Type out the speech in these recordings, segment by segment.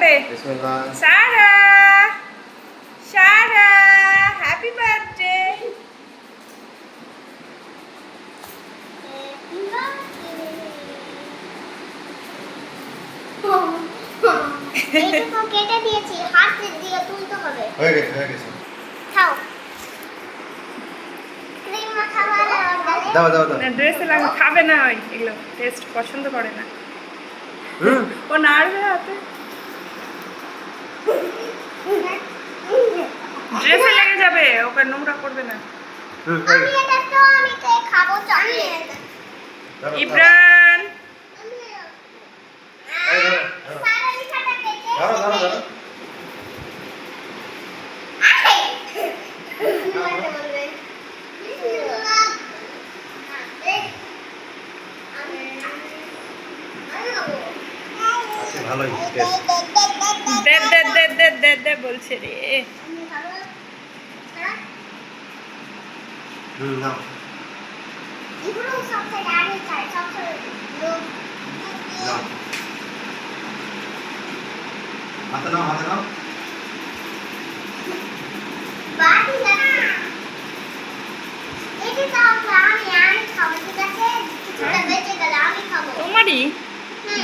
বলে সারা সারা happy birthday. কেটে দিয়েছি, হাত দিয়ে তুলতে হবে। হয়ে গেছে। খাও। ক্রিম মাখাবা দাও। না ড্রেসে লাগা খাবে না, ওই এগুলো টেস্ট পছন্দ করে না। ও নাড়বে হাতে, ড্রেসে লেগে যাবে, ওকে নোংরা করবে না। আমি খাবো চকলেট। ইব্রান দে বলছে রে। হাতে নাও তোমারই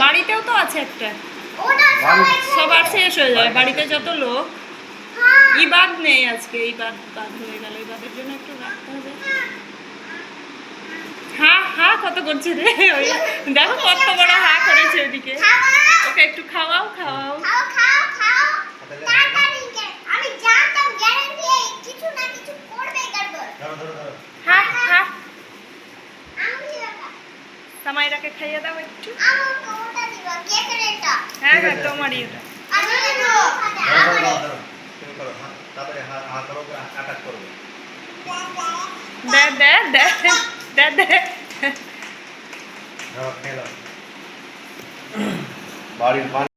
বাড়িতেও তো আছে একটা, সবার শেষ হয়ে যাবে বাড়িতে যত লোক। ইবাদ নেই আজকে, ইবাদ বাদ হয়ে গেল, ইবাদের জন্য একটু রাখতে হবে। হ্যাঁ কত করছে রে, দেখো কত বড় হা করেছে ওদিকে। ওকে একটু খাওয়াও। হ্যাঁ সামাইরাকে খাইয়ে দাও একটু। হ্যাঁ তোমারই ওটা। দে বাড়ির